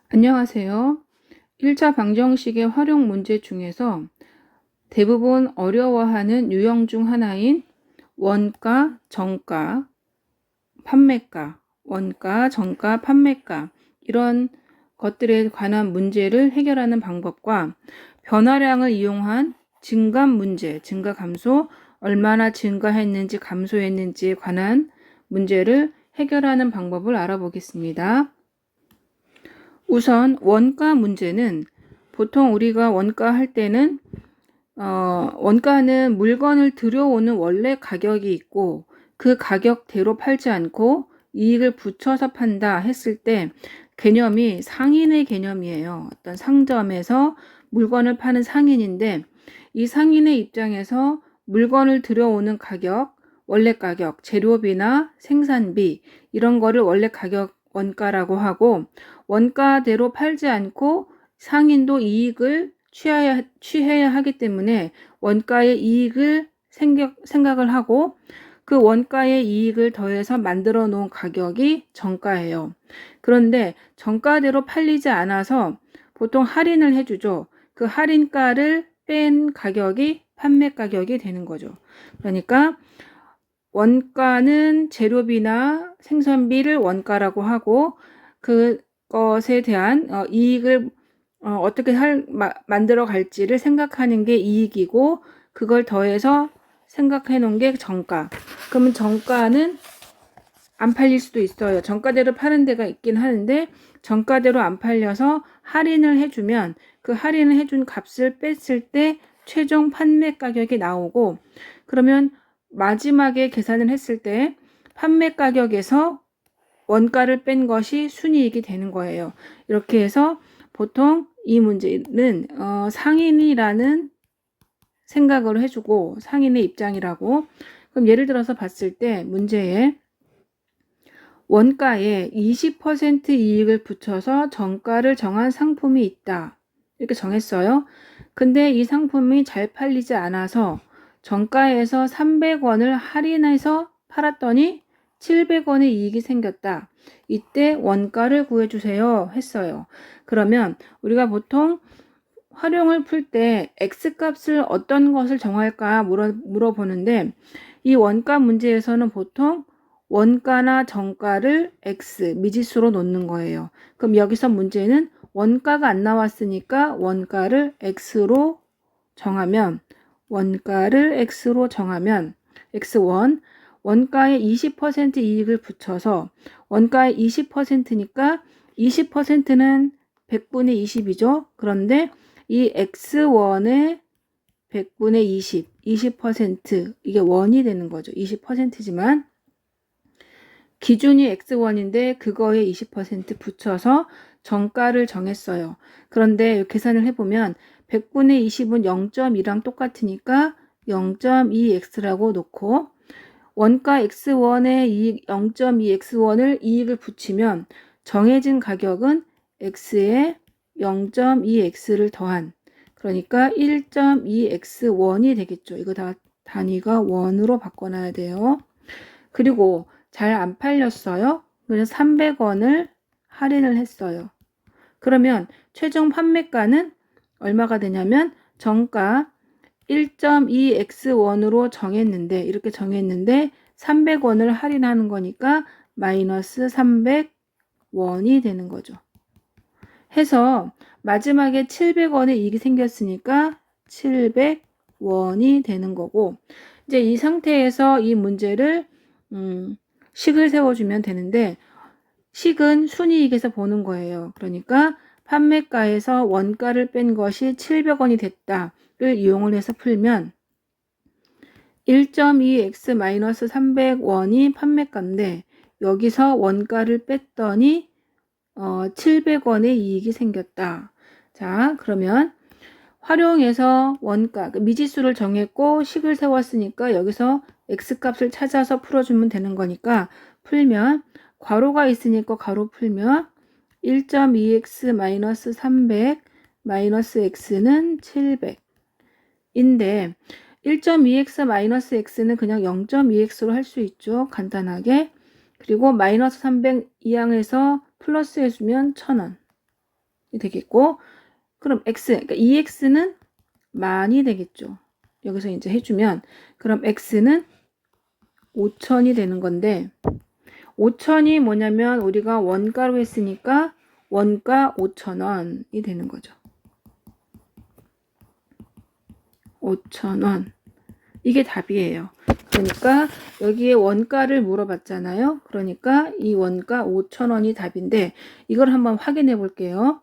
안녕하세요. 1차 방정식의 활용 문제 중에서 대부분 어려워하는 유형 중 하나인 원가, 정가, 판매가, 원가, 정가, 판매가 이런 것들에 관한 문제를 해결하는 방법과 변화량을 이용한 증감 문제, 증가 감소, 얼마나 증가했는지 감소했는지에 관한 문제를 해결하는 방법을 알아보겠습니다. 우선 원가 문제는 보통 우리가 원가 할 때는 원가는 물건을 들여오는 원래 가격이 있고 그 가격대로 팔지 않고 이익을 붙여서 판다 했을 때 개념이 상인의 개념이에요. 어떤 상점에서 물건을 파는 상인인데 이 상인의 입장에서 물건을 들여오는 가격, 원래 가격, 재료비나 생산비 이런 거를 원래 가격 원가라고 하고 원가대로 팔지 않고 상인도 이익을 취해야 하기 때문에 원가의 이익을 생각을 하고 그 원가의 이익을 더해서 만들어 놓은 가격이 정가예요. 그런데 정가대로 팔리지 않아서 보통 할인을 해주죠. 그 할인가를 뺀 가격이 판매 가격이 되는 거죠. 그러니까 원가는 재료비나 생산비를 원가라고 하고 그것에 대한 이익을 어떻게 만들어 갈지를 생각하는 게 이익이고 그걸 더해서 생각해 놓은 게 정가. 그러면 정가는 안 팔릴 수도 있어요. 정가대로 파는 데가 있긴 하는데 정가대로 안 팔려서 할인을 해주면 그 할인을 해준 값을 뺐을 때 최종 판매 가격이 나오고 그러면 마지막에 계산을 했을 때 판매 가격에서 원가를 뺀 것이 순이익이 되는 거예요. 이렇게 해서 보통 이 문제는 상인이라는 생각을 해주고 상인의 입장이라고. 그럼 예를 들어서 봤을 때 문제에 원가에 20% 이익을 붙여서 정가를 정한 상품이 있다. 이렇게 정했어요. 근데 이 상품이 잘 팔리지 않아서 정가에서 300원을 할인해서 팔았더니 700원의 이익이 생겼다. 이때 원가를 구해주세요 했어요. 그러면 우리가 보통 활용을 풀 때 X값을 어떤 것을 정할까 물어보는데 이 원가 문제에서는 보통 원가나 정가를 X, 미지수로 놓는 거예요. 그럼 여기서 문제는 원가가 안 나왔으니까 원가를 X로 정하면 X1 원가에 20% 이익을 붙여서 원가에 20%니까 20%는 100분의 20이죠. 그런데 이 X1의 100분의 20% 이게 원이 되는 거죠. 20%지만 기준이 X1인데 그거에 20% 붙여서 정가를 정했어요. 그런데 계산을 해보면 100분의 20은 0.2랑 똑같으니까 0.2x라고 놓고 원가 X1에 이익 0.2x1을 이익을 붙이면 정해진 가격은 x에 0.2x를 더한 그러니까 1.2x1이 되겠죠. 이거 다 단위가 원으로 바꿔놔야 돼요. 그리고 잘 안 팔렸어요. 그래서 300원을 할인을 했어요. 그러면 최종 판매가는 얼마가 되냐면 정가 1.2x1으로 정했는데 이렇게 정했는데 300원을 할인하는 거니까 마이너스 300원이 되는 거죠. 해서 마지막에 700원의 이익이 생겼으니까 700원이 되는 거고 이제 이 상태에서 이 문제를 식을 세워주면 되는데 식은 순이익에서 보는 거예요. 그러니까 판매가에서 원가를 뺀 것이 700원이 됐다를 이용을 해서 풀면 1.2x-300원이 판매가인데 여기서 원가를 뺐더니 700원의 이익이 생겼다. 자, 그러면 활용해서 원가, 미지수를 정했고 식을 세웠으니까 여기서 x값을 찾아서 풀어주면 되는 거니까 풀면 괄호가 있으니까 괄호 풀면 1.2x-300 마이너스 x는 700인데 1.2x-x는 그냥 0.2x로 할 수 있죠. 간단하게. 그리고 마이너스 300 이항에서 플러스 해주면 1000원. 되겠고, 그럼 x, 그러니까 2x는 만이 되겠죠. 여기서 이제 해주면, 그럼 x는 5천이 되는 건데, 5천이 뭐냐면 우리가 원가로 했으니까 원가 5,000원이 되는 거죠. 5,000원. 이게 답이에요. 그러니까 여기에 원가를 물어봤잖아요. 그러니까 이 원가 5,000원이 답인데 이걸 한번 확인해 볼게요.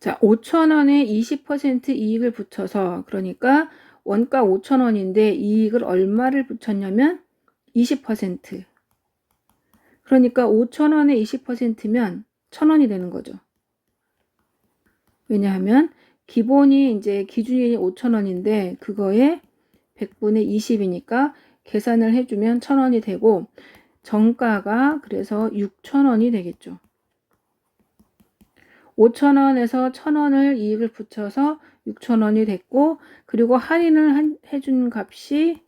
자, 5,000원에 20% 이익을 붙여서 그러니까 원가 5,000원인데 이익을 얼마를 붙였냐면 20%. 그러니까 5,000원에 20%면 1,000원이 되는 거죠. 왜냐하면 기본이 이제 기준이 5,000원인데 그거에 100분의 20이니까 계산을 해주면 1,000원이 되고 정가가 그래서 6,000원이 되겠죠. 5,000원에서 1,000원을 이익을 붙여서 6,000원이 됐고 그리고 할인을 해준 값이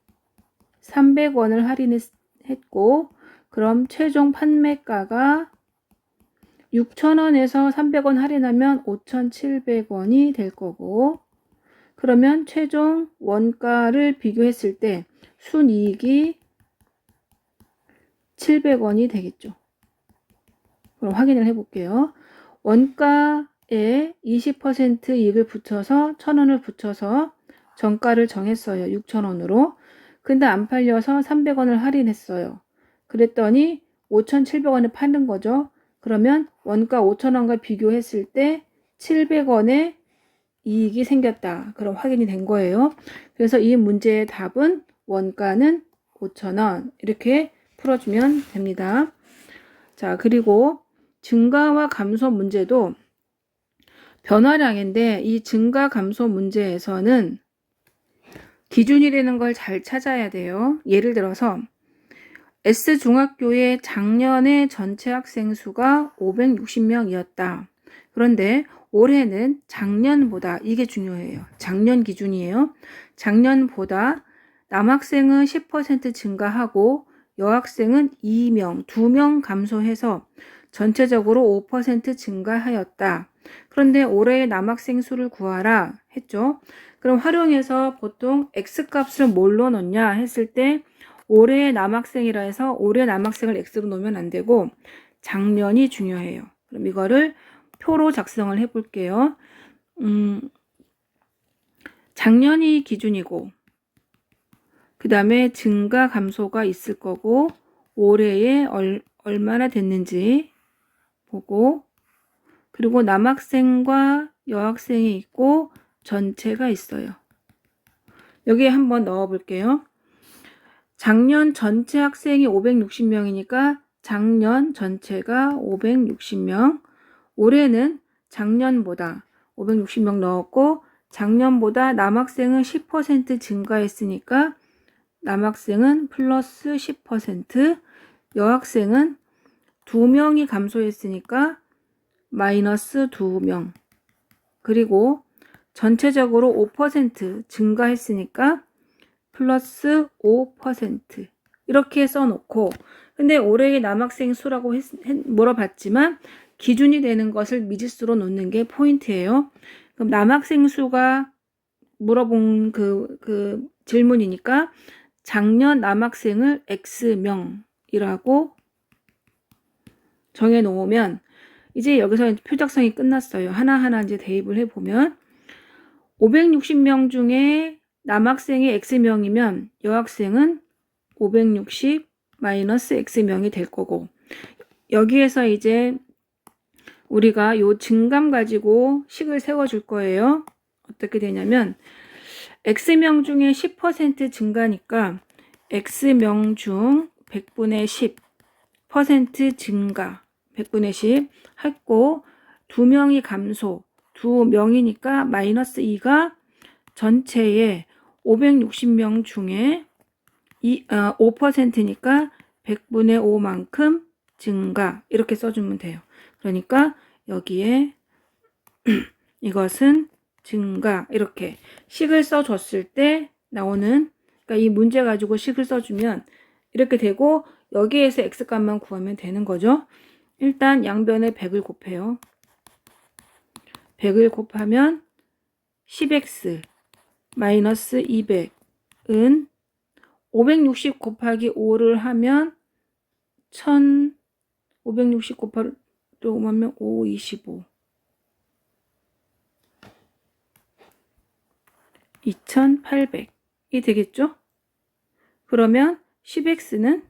300원을 할인했고 그럼 최종 판매가가 6,000원에서 300원 할인하면 5,700원이 될 거고 그러면 최종 원가를 비교했을 때 순이익이 700원이 되겠죠. 그럼 확인을 해볼게요. 원가에 20% 이익을 붙여서 1,000원을 붙여서 정가를 정했어요. 6,000원으로. 근데 안 팔려서 300원을 할인했어요. 그랬더니 5,700원에 파는 거죠. 그러면 원가 5,000원과 비교했을 때 700원의 이익이 생겼다. 그럼 확인이 된 거예요. 그래서 이 문제의 답은 원가는 5,000원 이렇게 풀어주면 됩니다. 자, 그리고 증가와 감소 문제도 변화량인데 이 증가 감소 문제에서는 기준이 되는 걸 잘 찾아야 돼요. 예를 들어서 S중학교의 작년의 전체 학생 수가 560명이었다. 그런데 올해는 작년보다, 이게 중요해요. 작년 기준이에요. 작년보다 남학생은 10% 증가하고 여학생은 2명, 2명 감소해서 전체적으로 5% 증가하였다. 그런데 올해의 남학생 수를 구하라 했죠. 그럼 활용해서 보통 X값을 뭘로 넣냐 했을 때 올해의 남학생이라 해서 올해 남학생을 X로 놓으면 안 되고 작년이 중요해요. 그럼 이거를 표로 작성을 해볼게요. 작년이 기준이고 그 다음에 증가 감소가 있을 거고 올해에 얼마나 됐는지 보고 그리고 남학생과 여학생이 있고 전체가 있어요. 여기에 한번 넣어 볼게요. 작년 전체 학생이 560명이니까 작년 전체가 560명. 올해는 작년보다 560명 넣었고 작년보다 남학생은 10% 증가했으니까 남학생은 플러스 10%, 여학생은 2명이 감소했으니까 마이너스 2명. 그리고 전체적으로 5% 증가했으니까 플러스 5% 이렇게 써놓고 근데 올해의 남학생 수라고 물어봤지만 기준이 되는 것을 미지수로 놓는 게 포인트예요. 그럼 남학생 수가 물어본 그 질문이니까 작년 남학생을 X명이라고 정해 놓으면 이제 여기서 표 작성이 끝났어요. 하나하나 이제 대입을 해보면 560명 중에 남학생이 X명이면 여학생은 560 마이너스 X명이 될 거고 여기에서 이제 우리가 요 증감 가지고 식을 세워줄 거예요. 어떻게 되냐면 X명 중에 10% 증가니까 X명 중 100분의 10% 증가 100분의 10 했고 2명이 감소 2명이니까 마이너스 2가 전체의 560명 중에 5%니까 100분의 5만큼 증가 이렇게 써주면 돼요. 그러니까 여기에 이것은 증가 이렇게 식을 써줬을 때 나오는 그러니까 이 문제 가지고 식을 써주면 이렇게 되고 여기에서 X값만 구하면 되는 거죠. 일단 양변에 100을 곱해요. 100을 곱하면 10x 마이너스 200은 560 곱하기 5를 하면 560 곱하기 5하면 5, 25 2800이 되겠죠? 그러면 10x는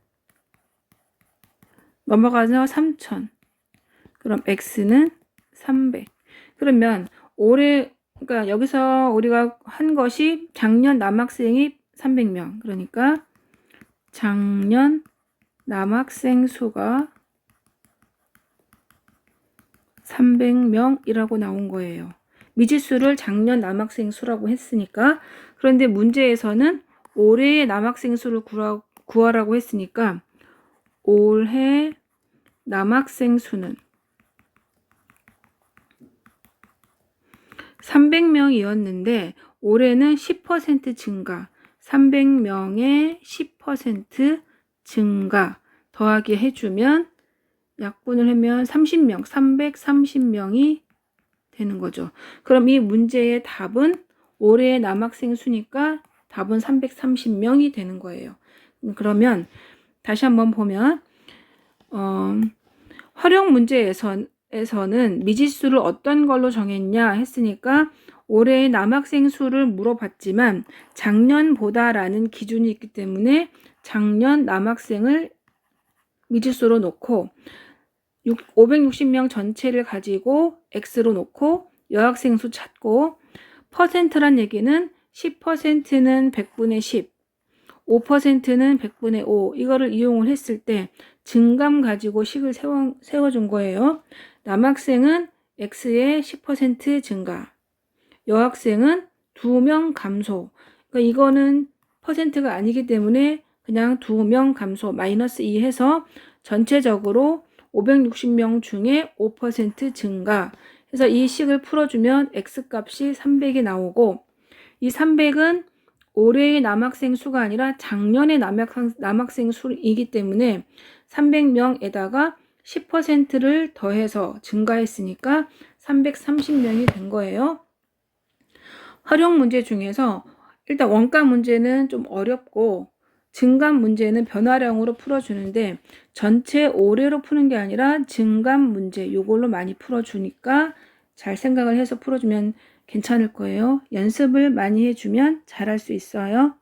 넘어가서 3000. 그럼 x는 300. 그러면 올해, 그러니까 여기서 우리가 한 것이 작년 남학생이 300명. 그러니까 작년 남학생 수가 300명이라고 나온 거예요. 미지수를 작년 남학생 수라고 했으니까. 그런데 문제에서는 올해의 남학생 수를 구하라고 했으니까 올해 남학생 수는 300명이었는데 올해는 10% 증가, 300명의 10% 증가 더하기 해주면 약분을 하면 30명, 330명이 되는 거죠. 그럼 이 문제의 답은 올해의 남학생 수니까 답은 330명이 되는 거예요. 그러면 다시 한번 보면 활용 문제에서는 미지수를 어떤 걸로 정했냐 했으니까 올해의 남학생 수를 물어봤지만 작년보다라는 기준이 있기 때문에 작년 남학생을 미지수로 놓고 560명 전체를 가지고 x로 놓고 여학생 수 찾고 퍼센트란 얘기는 10%는 100분의 10, 5%는 100분의 5 이거를 이용을 했을 때 증감 가지고 식을 세워준 거예요. 남학생은 x의 10% 증가, 여학생은 2명 감소. 그러니까 이거는 퍼센트가 아니기 때문에 그냥 2명 감소 마이너스 2 해서 전체적으로 560명 중에 5% 증가 해서 이 식을 풀어주면 x값이 300이 나오고 이 300은 올해의 남학생 수가 아니라 작년의 남학생 수이기 때문에 300명에다가 10%를 더해서 증가했으니까 330명이 된 거예요. 활용 문제 중에서 일단 원가 문제는 좀 어렵고 증감 문제는 변화량으로 풀어주는데 전체 올해로 푸는 게 아니라 증감 문제 이걸로 많이 풀어주니까 잘 생각을 해서 풀어주면 괜찮을 거예요. 연습을 많이 해주면 잘할 수 있어요.